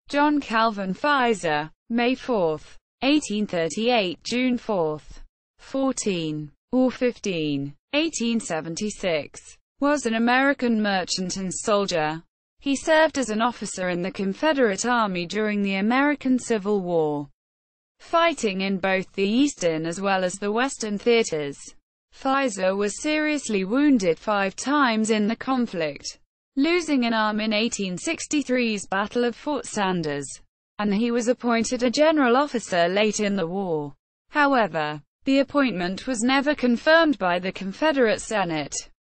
John Calvin Fiser, May 4, 1838 – June 4, 14 or 15, 1876, was an American merchant and soldier. He served as an officer in the Confederate Army during the American Civil War, fighting in both the Eastern as well as the Western theaters. Fiser was seriously wounded 5 times in the conflict, losing an arm in 1863's Battle of Fort Sanders, and he was appointed a general officer late in the war. However, the appointment was never confirmed by the Confederate Senate.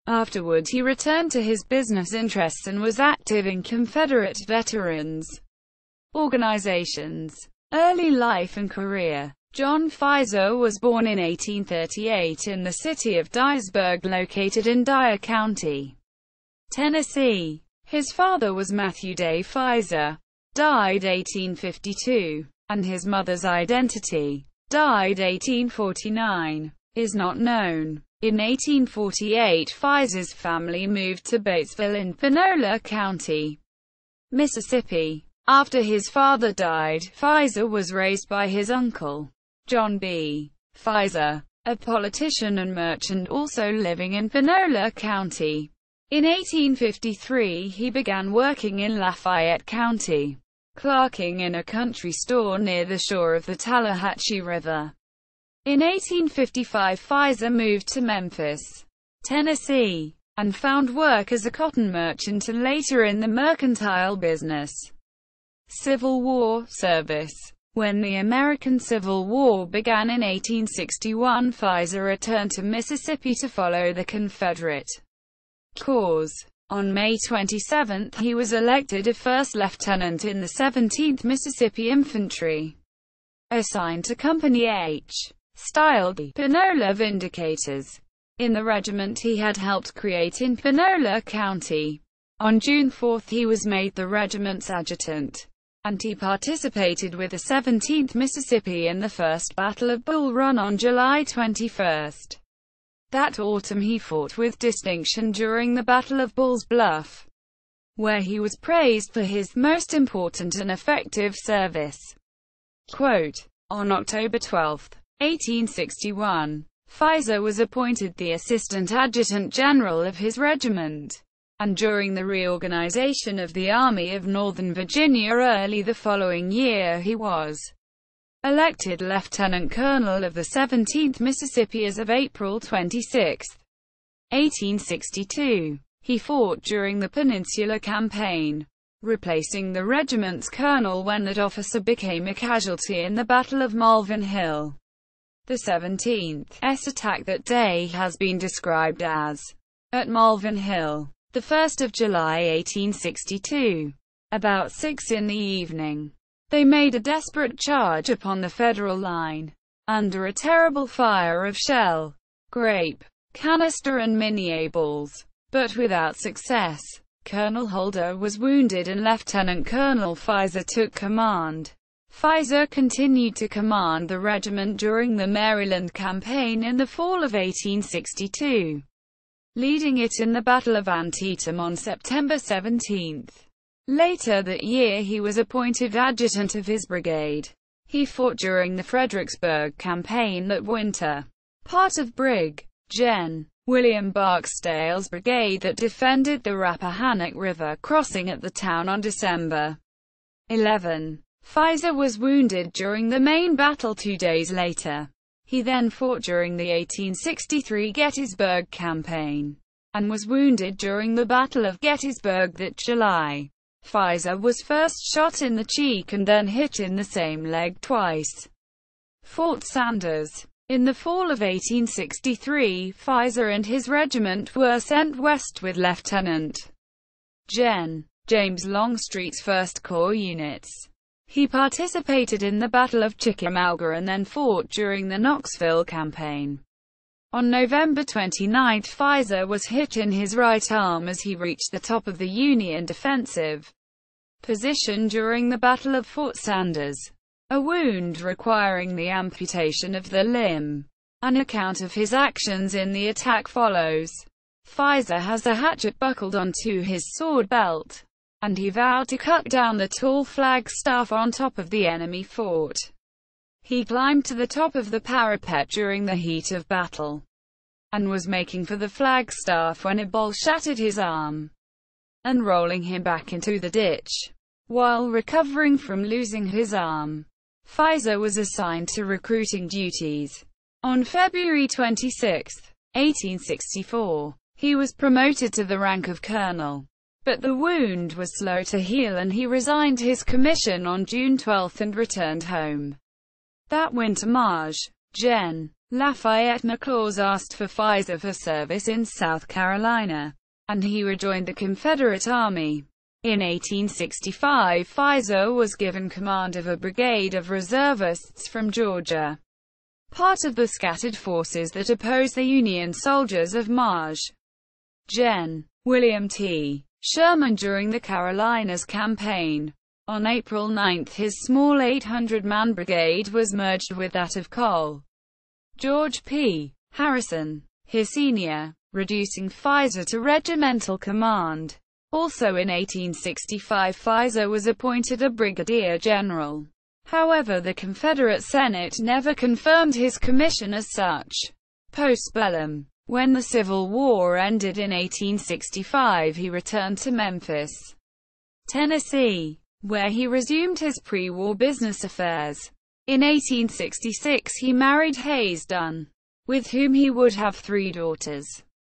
Afterward he returned to his business interests and was active in Confederate veterans organizations. Early life and career. John Fiser was born in 1838 in the city of Dyersburg, located in Dyer County, Tennessee. His father was Matthew Day Fiser, died 1852, and his mother's identity, died 1849, is not known. In 1848, Fiser's family moved to Batesville in Panola County, Mississippi. After his father died, Fiser was raised by his uncle, John B. Fiser, a politician and merchant also living in Panola County. In 1853 he began working in Lafayette County, clerking in a country store near the shore of the Tallahatchie River. In 1855 Fiser moved to Memphis, Tennessee, and found work as a cotton merchant and later in the mercantile business. Civil War service. When the American Civil War began in 1861, Fiser returned to Mississippi to follow the Confederate cause. On May 27, he was elected a first lieutenant in the 17th Mississippi Infantry, assigned to Company H, styled the Panola Vindicators, in the regiment he had helped create in Panola County. On June 4 he was made the regiment's adjutant, and he participated with the 17th Mississippi in the First Battle of Bull Run on July 21. That autumn he fought with distinction during the Battle of Bull's Bluff, where he was praised for his most important and effective service. Quote, on October 12, 1861, Fiser was appointed the Assistant Adjutant General of his regiment, and during the reorganization of the Army of Northern Virginia early the following year he was elected Lieutenant Colonel of the 17th Mississippi as of April 26, 1862. He fought during the Peninsula Campaign, replacing the regiment's colonel when that officer became a casualty in the Battle of Malvern Hill. The 17th's attack that day has been described as at Malvern Hill, the 1st of July 1862. About 6 in the evening, they made a desperate charge upon the Federal line, under a terrible fire of shell, grape, canister and minié-balls, but without success. Colonel Holder was wounded and Lieutenant Colonel Fiser took command. Fiser continued to command the regiment during the Maryland campaign in the fall of 1862, leading it in the Battle of Antietam on September 17. Later that year he was appointed adjutant of his brigade. He fought during the Fredericksburg campaign that winter, part of Brig. Gen. William Barksdale's brigade that defended the Rappahannock River crossing at the town on December 11. Fiser was wounded during the main battle 2 days later. He then fought during the 1863 Gettysburg campaign, and was wounded during the Battle of Gettysburg that July. Fiser was first shot in the cheek and then hit in the same leg twice. Fort Sanders. In the fall of 1863, Fiser and his regiment were sent west with Lieutenant Gen. James Longstreet's 1st Corps units. He participated in the Battle of Chickamauga and then fought during the Knoxville campaign. On November 29, Fiser was hit in his right arm as he reached the top of the Union defensive position during the Battle of Fort Sanders, a wound requiring the amputation of the limb. An account of his actions in the attack follows. Fiser has a hatchet buckled onto his sword belt. and he vowed to cut down the tall flagstaff on top of the enemy fort. He climbed to the top of the parapet during the heat of battle, and was making for the flagstaff when a ball shattered his arm and rolling him back into the ditch. While recovering from losing his arm, Fiser was assigned to recruiting duties. On February 26, 1864, he was promoted to the rank of colonel. But the wound was slow to heal and he resigned his commission on June 12 and returned home. That winter, Marge, Gen. Lafayette McLaws asked for Fiser for service in South Carolina, and he rejoined the Confederate Army. In 1865, Fiser was given command of a brigade of reservists from Georgia, part of the scattered forces that opposed the Union soldiers of Marge. Gen. William T. Sherman during the Carolinas campaign. On April 9, his small 800-man brigade was merged with that of Col. George P. Harrison, his senior, reducing Fiser to regimental command. Also in 1865, Fiser was appointed a brigadier general. However, the Confederate Senate never confirmed his commission as such. Post-bellum, when the Civil War ended in 1865, he returned to Memphis, Tennessee, where he resumed his pre-war business affairs. In 1866 he married Hayes Dunn, with whom he would have 3 daughters,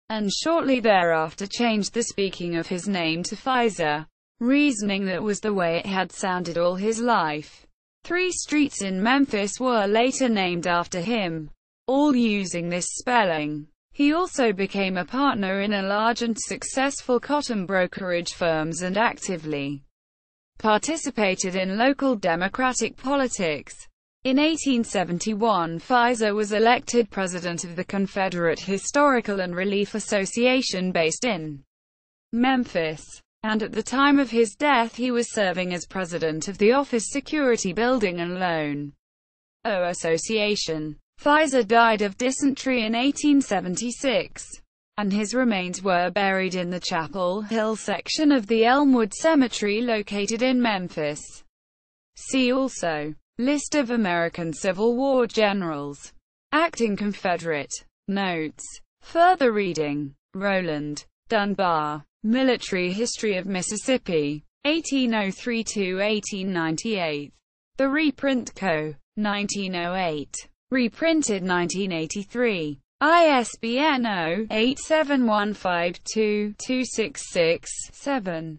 and shortly thereafter changed the speaking of his name to Fiser, reasoning that was the way it had sounded all his life. 3 streets in Memphis were later named after him, all using this spelling. He also became a partner in a large and successful cotton brokerage firms and actively participated in local Democratic politics. In 1871, Fiser was elected president of the Confederate Historical and Relief Association based in Memphis, and at the time of his death he was serving as president of the Office Security Building and Loan Association. Fiser died of dysentery in 1876, and his remains were buried in the Chapel Hill section of the Elmwood Cemetery located in Memphis. See also: List of American Civil War generals. Acting Confederate. Notes. Further reading. Roland. Dunbar. Military History of Mississippi. 1803–1898. The Reprint Co. 1908. Reprinted 1983. ISBN 0-87152-266-7.